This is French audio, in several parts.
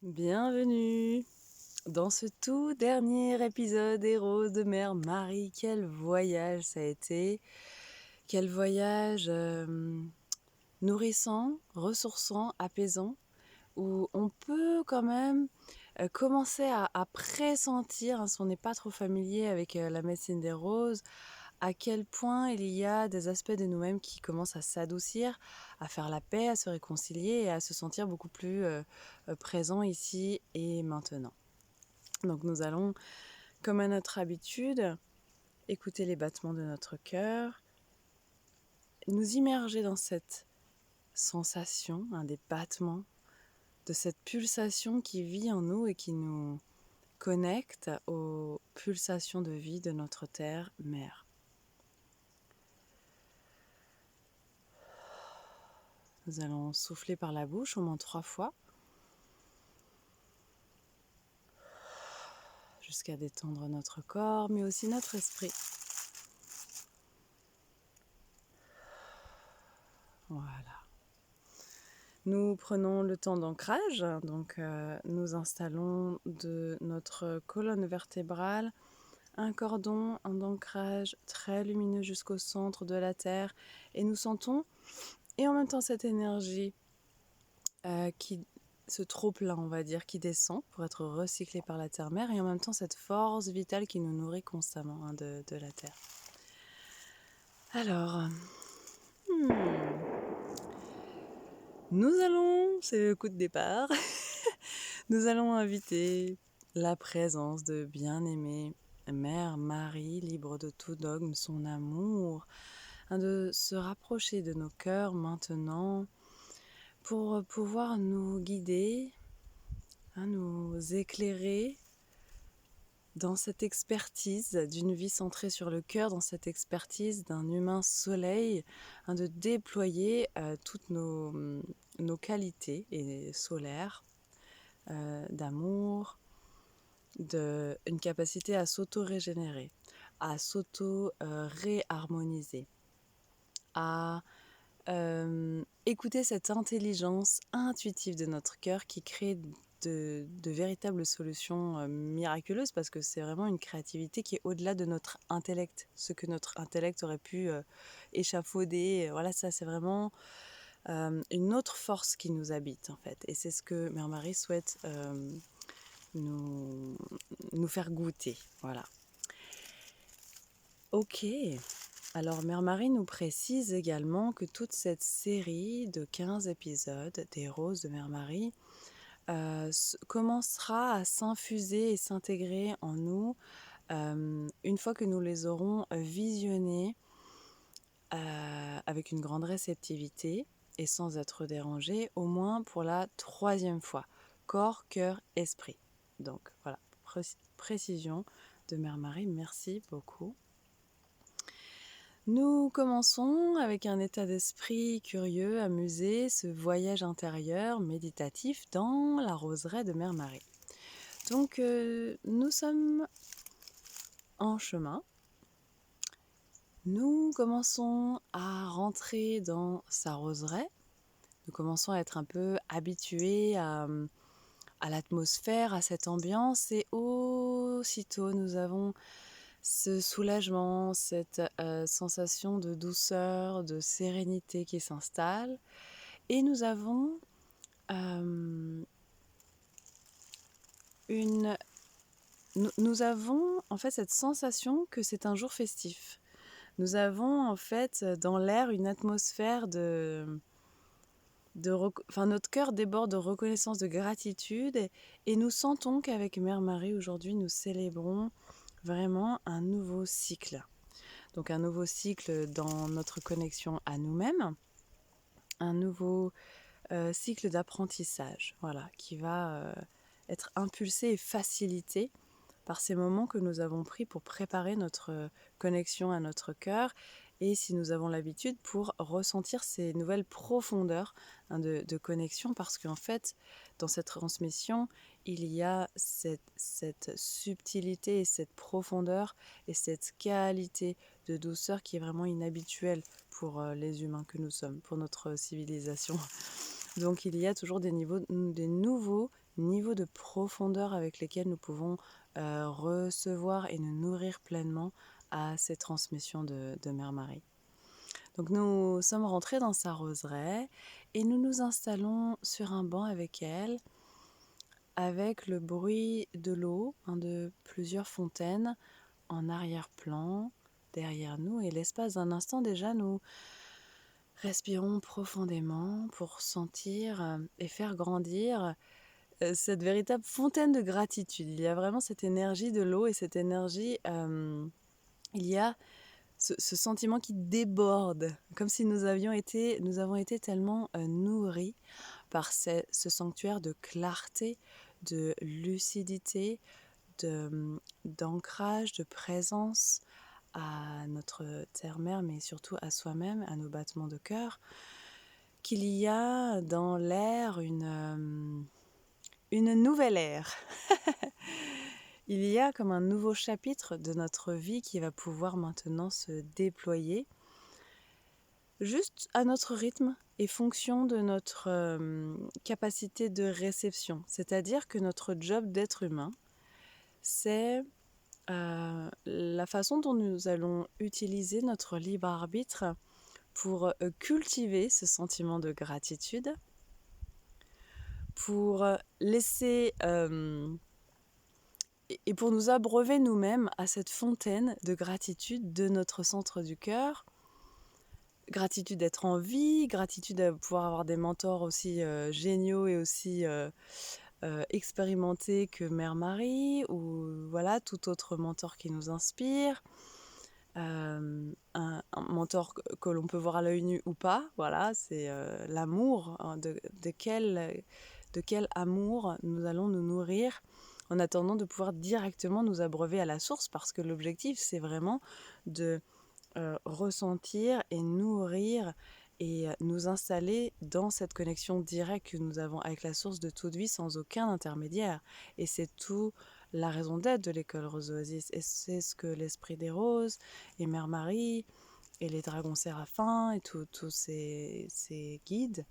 Bienvenue dans ce tout dernier épisode des Roses de Mère Marie. Quel voyage ça a été! Quel voyage nourrissant, ressourçant, apaisant, où on peut quand même commencer à pressentir, si on n'est pas trop familier avec la médecine des roses, à quel point il y a des aspects de nous-mêmes qui commencent à s'adoucir, à faire la paix, à se réconcilier et à se sentir beaucoup plus présents ici et maintenant. Donc nous allons, comme à notre habitude, écouter les battements de notre cœur, nous immerger dans cette sensation, des battements, de cette pulsation qui vit en nous et qui nous connecte aux pulsations de vie de notre terre-mère. Nous allons souffler par la bouche au moins 3 fois, jusqu'à détendre notre corps, mais aussi notre esprit. Voilà. Nous prenons le temps d'ancrage, donc nous installons de notre colonne vertébrale un cordon d'ancrage très lumineux jusqu'au centre de la Terre et nous sentons, et en même temps cette énergie ce trop-plein, on va dire, qui descend pour être recyclé par la Terre-Mère et en même temps cette force vitale qui nous nourrit constamment de la Terre. Alors, nous allons, c'est le coup de départ, nous allons inviter la présence de bien-aimée Mère Marie, libre de tout dogme, son amour, de se rapprocher de nos cœurs maintenant pour pouvoir nous guider, nous éclairer dans cette expertise d'une vie centrée sur le cœur, dans cette expertise d'un humain soleil, de déployer toutes nos qualités solaires, d'amour, une capacité à s'auto-régénérer, à s'auto-réharmoniser, à écouter cette intelligence intuitive de notre cœur qui crée de véritables solutions miraculeuses, parce que c'est vraiment une créativité qui est au-delà de notre intellect, ce que notre intellect aurait pu échafauder. Voilà, ça c'est vraiment une autre force qui nous habite en fait, et c'est ce que Mère Marie souhaite nous faire goûter. Voilà. Ok. Alors, Mère Marie nous précise également que toute cette série de 15 épisodes des Roses de Mère Marie commencera à s'infuser et s'intégrer en nous une fois que nous les aurons visionnés avec une grande réceptivité et sans être dérangés, au moins pour la 3e fois. Corps, cœur, esprit. Donc, voilà, précision de Mère Marie, merci beaucoup. Nous commençons avec un état d'esprit curieux, amusé, ce voyage intérieur méditatif dans la roseraie de Mère Marie. Donc nous sommes en chemin. Nous commençons à rentrer dans sa roseraie. Nous commençons à être un peu habitués à l'atmosphère, à cette ambiance, et aussitôt nous avons ce soulagement, cette sensation de douceur, de sérénité qui s'installe. Et nous avons nous avons en fait cette sensation que c'est un jour festif. Nous avons en fait dans l'air une atmosphère notre cœur déborde de reconnaissance, de gratitude, et nous sentons qu'avec Mère Marie aujourd'hui nous célébrons vraiment un nouveau cycle. Donc un nouveau cycle dans notre connexion à nous-mêmes, un nouveau cycle d'apprentissage, voilà, qui va être impulsé et facilité par ces moments que nous avons pris pour préparer notre connexion à notre cœur, et si nous avons l'habitude, pour ressentir ces nouvelles profondeurs de connexion, parce qu'en fait, dans cette transmission, il y a cette subtilité et cette profondeur et cette qualité de douceur qui est vraiment inhabituelle pour les humains que nous sommes, pour notre civilisation. Donc il y a toujours des nouveaux niveaux de profondeur avec lesquels nous pouvons recevoir et nous nourrir pleinement à ces transmissions de Mère Marie. Donc nous sommes rentrés dans sa roseraie et nous nous installons sur un banc avec elle, avec le bruit de l'eau, de plusieurs fontaines en arrière-plan, derrière nous. Et l'espace d'un instant déjà, nous respirons profondément pour sentir et faire grandir cette véritable fontaine de gratitude. Il y a vraiment cette énergie de l'eau et cette énergie, il y a ce sentiment qui déborde, comme si nous avons été tellement nourris par ce sanctuaire de clarté, de lucidité, d'ancrage, de présence à notre terre-mère, mais surtout à soi-même, à nos battements de cœur, qu'il y a dans l'air une nouvelle ère. Il y a comme un nouveau chapitre de notre vie qui va pouvoir maintenant se déployer juste à notre rythme et fonction de notre capacité de réception. C'est-à-dire que notre job d'être humain, c'est la façon dont nous allons utiliser notre libre arbitre pour cultiver ce sentiment de gratitude, pour laisser et pour nous abreuver nous-mêmes à cette fontaine de gratitude de notre centre du cœur. Gratitude d'être en vie, gratitude de pouvoir avoir des mentors aussi géniaux et aussi expérimentés que Mère Marie, ou voilà, tout autre mentor qui nous inspire. Un mentor que l'on peut voir à l'œil nu ou pas, voilà, c'est l'amour, de quel amour nous allons nous nourrir en attendant de pouvoir directement nous abreuver à la source, parce que l'objectif, c'est vraiment de ressentir et nourrir et nous installer dans cette connexion directe que nous avons avec la source de toute vie sans aucun intermédiaire. Et c'est tout la raison d'être de l'école Rose Oasis. Et c'est ce que l'Esprit des Roses et Mère Marie et les dragons séraphins et tous ces guides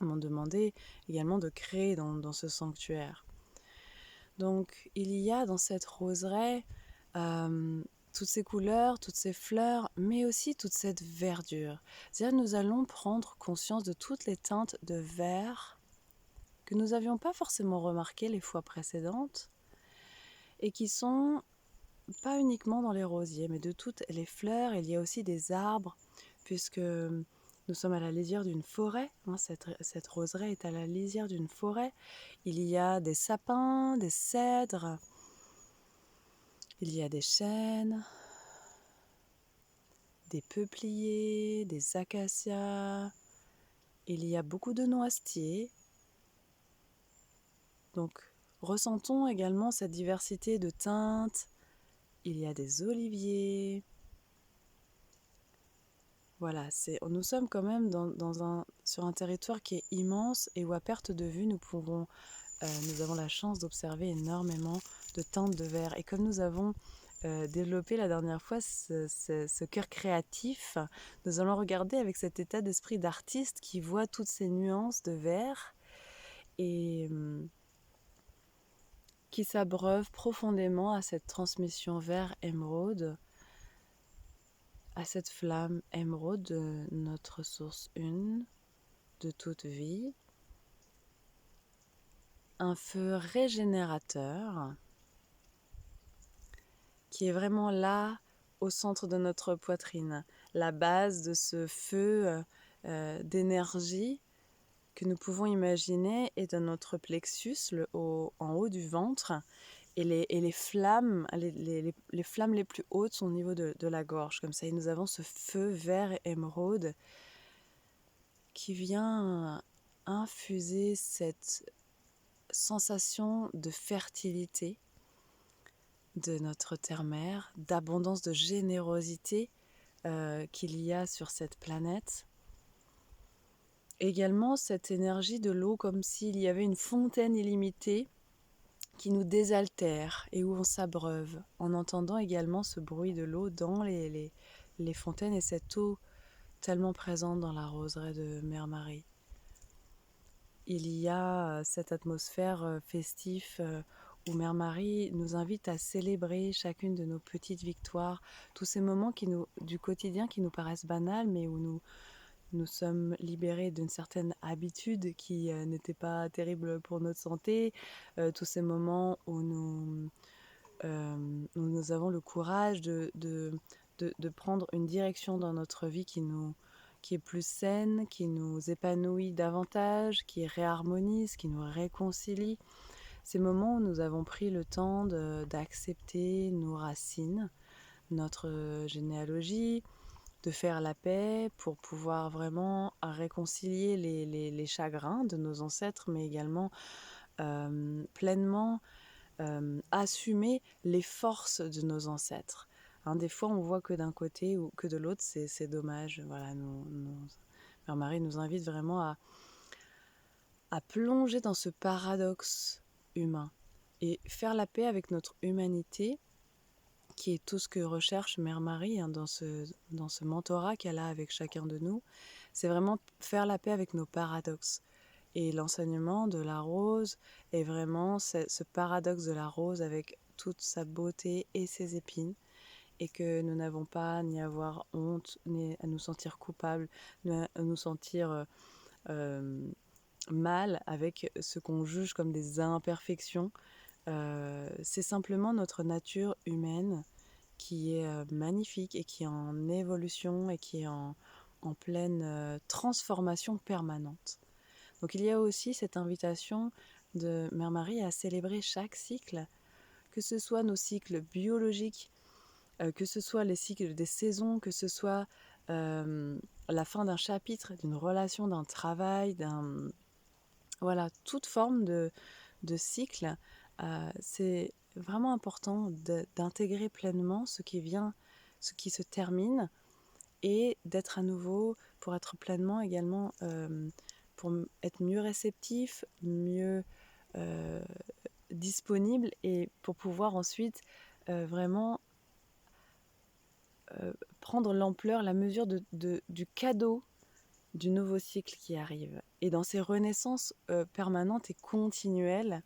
m'ont demandé également de créer dans ce sanctuaire. Donc il y a dans cette roseraie toutes ces couleurs, toutes ces fleurs, mais aussi toute cette verdure. C'est-à-dire que nous allons prendre conscience de toutes les teintes de vert que nous n'avions pas forcément remarquées les fois précédentes et qui sont pas uniquement dans les rosiers, mais de toutes les fleurs. Il y a aussi des arbres, puisque nous sommes à la lisière d'une forêt. Cette roseraie est à la lisière d'une forêt. Il y a des sapins, des cèdres, il y a des chênes, des peupliers, des acacias. Il y a beaucoup de noisetiers. Donc, ressentons également cette diversité de teintes. Il y a des oliviers. Voilà, nous sommes quand même sur un territoire qui est immense et où à perte de vue, nous avons la chance d'observer énormément de teintes de vert. Et comme nous avons développé la dernière fois ce cœur créatif, nous allons regarder avec cet état d'esprit d'artiste qui voit toutes ces nuances de vert et qui s'abreuve profondément à cette transmission vert-émeraude, à cette flamme émeraude de notre source une, de toute vie, un feu régénérateur qui est vraiment là au centre de notre poitrine, la base de ce feu d'énergie que nous pouvons imaginer est dans notre plexus, en haut du ventre, et les flammes, les flammes les plus hautes sont au niveau de la gorge, comme ça. Et nous avons ce feu vert et émeraude qui vient infuser cette sensation de fertilité de notre terre-mère, d'abondance, de générosité qu'il y a sur cette planète. Également cette énergie de l'eau comme s'il y avait une fontaine illimitée qui nous désaltère et où on s'abreuve, en entendant également ce bruit de l'eau dans les fontaines et cette eau tellement présente dans la roseraie de Mère Marie. il y a cette atmosphère festive où Mère Marie nous invite à célébrer chacune de nos petites victoires, tous ces moments du quotidien qui nous paraissent banals, mais où nous sommes libérés d'une certaine habitude qui n'était pas terrible pour notre santé, tous ces moments où nous avons le courage de prendre une direction dans notre vie qui est plus saine, qui nous épanouit davantage, qui réharmonise, qui nous réconcilie. Ces moments où nous avons pris le temps d'accepter nos racines, notre généalogie, de faire la paix pour pouvoir vraiment réconcilier les chagrins de nos ancêtres, mais également pleinement assumer les forces de nos ancêtres. Hein, des fois, on voit que d'un côté ou que de l'autre, c'est dommage. Voilà, Mère Marie nous invite vraiment à plonger dans ce paradoxe humain et faire la paix avec notre humanité, qui est tout ce que recherche Mère Marie hein, dans ce mentorat qu'elle a avec chacun de nous. C'est vraiment faire la paix avec nos paradoxes. Et l'enseignement de la rose est vraiment ce paradoxe de la rose avec toute sa beauté et ses épines, et que nous n'avons pas ni à avoir honte, ni à nous sentir coupables, ni à nous sentir mal avec ce qu'on juge comme des imperfections. C'est simplement notre nature humaine qui est magnifique et qui est en évolution et qui est en pleine transformation permanente. Donc il y a aussi cette invitation de Mère Marie à célébrer chaque cycle, que ce soit nos cycles biologiques, que ce soit les cycles des saisons, que ce soit la fin d'un chapitre, d'une relation, d'un travail, voilà, toute forme de cycle. C'est vraiment important d'intégrer pleinement ce qui vient, ce qui se termine, et d'être à nouveau, pour être pleinement également, pour être mieux réceptif, mieux disponible, et pour pouvoir ensuite vraiment prendre l'ampleur, la mesure du cadeau du nouveau cycle qui arrive. Et dans ces renaissances permanentes et continuelles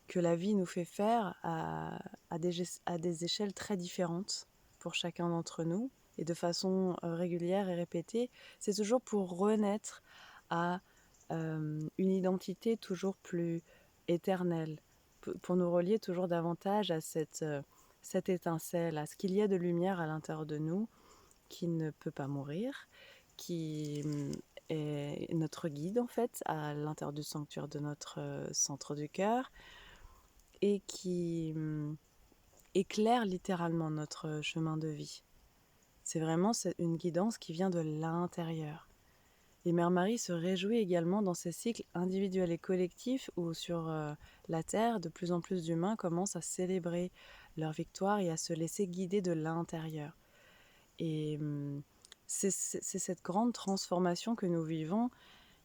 que la vie nous fait faire à des échelles très différentes pour chacun d'entre nous, et de façon régulière et répétée, c'est toujours pour renaître à une identité toujours plus éternelle, pour nous relier toujours davantage à cette étincelle, à ce qu'il y a de lumière à l'intérieur de nous, qui ne peut pas mourir, qui est notre guide en fait, à l'intérieur du sanctuaire de notre centre du cœur, et qui éclaire littéralement notre chemin de vie. C'est vraiment une guidance qui vient de l'intérieur. Et Mère Marie se réjouit également dans ces cycles individuels et collectifs où sur la Terre, de plus en plus d'humains commencent à célébrer leur victoire et à se laisser guider de l'intérieur. Et c'est cette grande transformation que nous vivons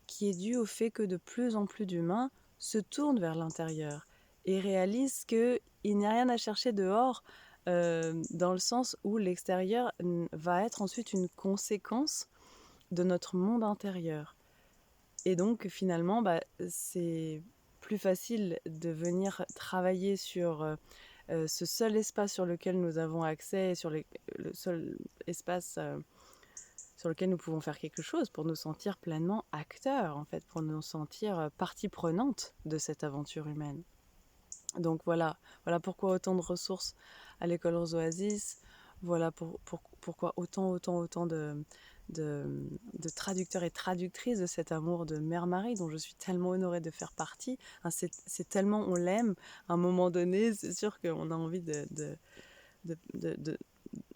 qui est due au fait que de plus en plus d'humains se tournent vers l'intérieur et réalisent qu'il n'y a rien à chercher dehors, dans le sens où l'extérieur va être ensuite une conséquence de notre monde intérieur. Et donc finalement, c'est plus facile de venir travailler sur ce seul espace sur lequel nous avons accès, le seul espace sur lequel nous pouvons faire quelque chose pour nous sentir pleinement acteurs, en fait, pour nous sentir partie prenante de cette aventure humaine. Donc voilà pourquoi autant de ressources à l'école Rose Oasis, voilà pourquoi autant de traducteurs et traductrices de cet amour de Mère Marie, dont je suis tellement honorée de faire partie. Hein, c'est tellement on l'aime, à un moment donné, c'est sûr qu'on a envie de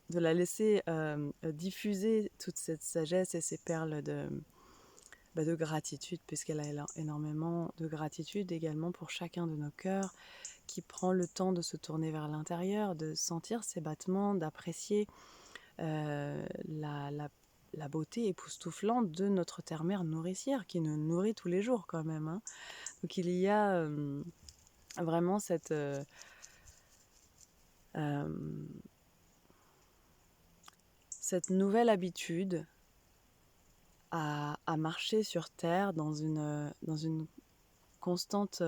la laisser diffuser toute cette sagesse et ces perles de gratitude, puisqu'elle a énormément de gratitude également pour chacun de nos cœurs, qui prend le temps de se tourner vers l'intérieur, de sentir ses battements, d'apprécier la beauté époustouflante de notre terre-mère nourricière, qui nous nourrit tous les jours quand même. Hein. Donc il y a vraiment cette nouvelle habitude à marcher sur Terre dans une constante...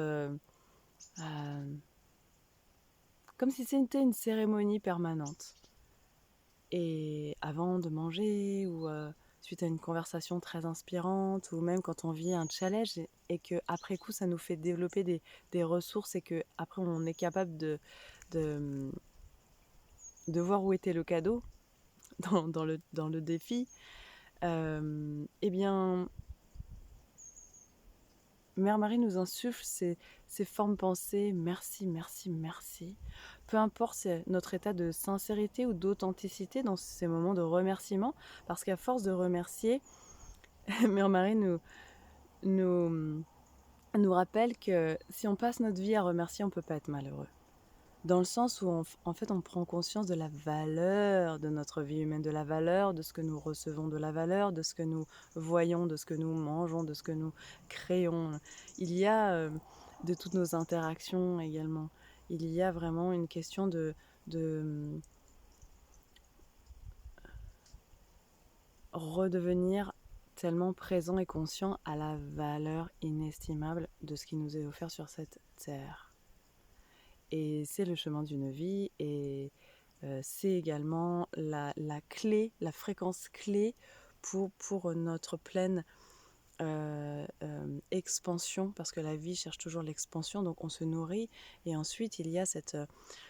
comme si c'était une cérémonie permanente. Et avant de manger ou suite à une conversation très inspirante ou même quand on vit un challenge et que après coup ça nous fait développer des ressources et que après on est capable de, de voir où était le cadeau dans le défi, eh bien Mère Marie nous insuffle ces formes pensées, merci, merci, merci. Peu importe notre état de sincérité ou d'authenticité dans ces moments de remerciement, parce qu'à force de remercier, Mère Marie nous, nous rappelle que si on passe notre vie à remercier, on ne peut pas être malheureux. Dans le sens où en fait on prend conscience de la valeur de notre vie humaine, de la valeur de ce que nous recevons, de la valeur de ce que nous voyons, de ce que nous mangeons, de ce que nous créons. Il y a de toutes nos interactions également. Il y a vraiment une question de redevenir tellement présent et conscient à la valeur inestimable de ce qui nous est offert sur cette terre. Et c'est le chemin d'une vie et c'est également la clé, la fréquence clé pour notre pleine expansion, parce que la vie cherche toujours l'expansion, donc on se nourrit et ensuite il y a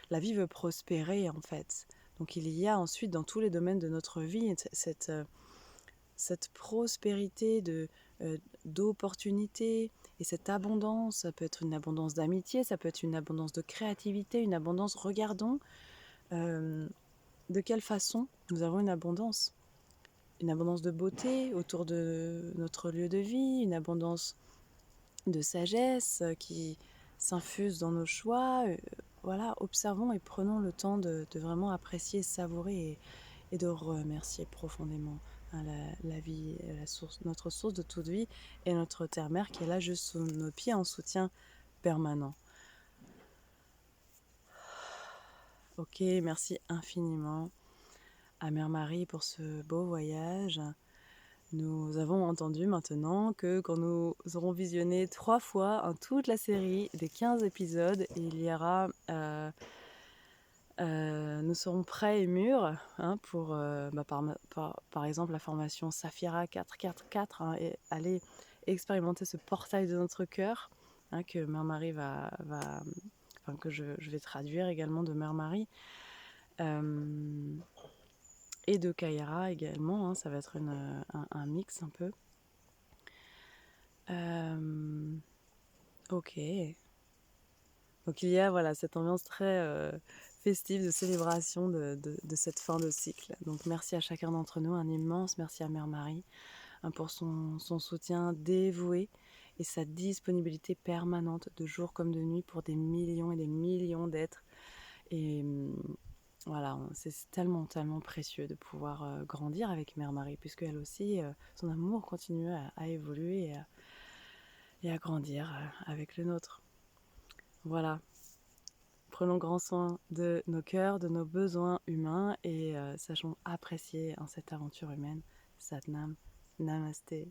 la vie veut prospérer en fait. Donc il y a ensuite dans tous les domaines de notre vie cette prospérité d'opportunités et cette abondance. Ça peut être une abondance d'amitié, ça peut être une abondance de créativité, une abondance. Regardons de quelle façon nous avons une abondance. Une abondance de beauté autour de notre lieu de vie, une abondance de sagesse qui s'infuse dans nos choix. Voilà, observons et prenons le temps de vraiment apprécier, savourer et de remercier profondément la vie, notre source de toute vie et notre terre-mère qui est là juste sous nos pieds en soutien permanent. Ok, merci infiniment à Mère Marie pour ce beau voyage. Nous avons entendu maintenant que quand nous aurons visionné 3 fois toute la série des 15 épisodes, il y aura... nous serons prêts et mûrs pour, par exemple, la formation Saphira 444, et aller expérimenter ce portail de notre cœur que Mère Marie que je vais traduire également de Mère Marie. Et de Kaira également, ça va être un mix un peu. Ok. Donc il y a voilà, cette ambiance très festive de célébration de cette fin de cycle. Donc merci à chacun d'entre nous, un immense merci à Mère Marie pour son soutien dévoué et sa disponibilité permanente de jour comme de nuit pour des millions et des millions d'êtres. Et voilà, c'est tellement, tellement précieux de pouvoir grandir avec Mère Marie, puisque elle aussi, son amour continue à évoluer et à grandir avec le nôtre. Voilà. Prenons grand soin de nos cœurs, de nos besoins humains et sachons apprécier cette aventure humaine. Satnam, Namasté.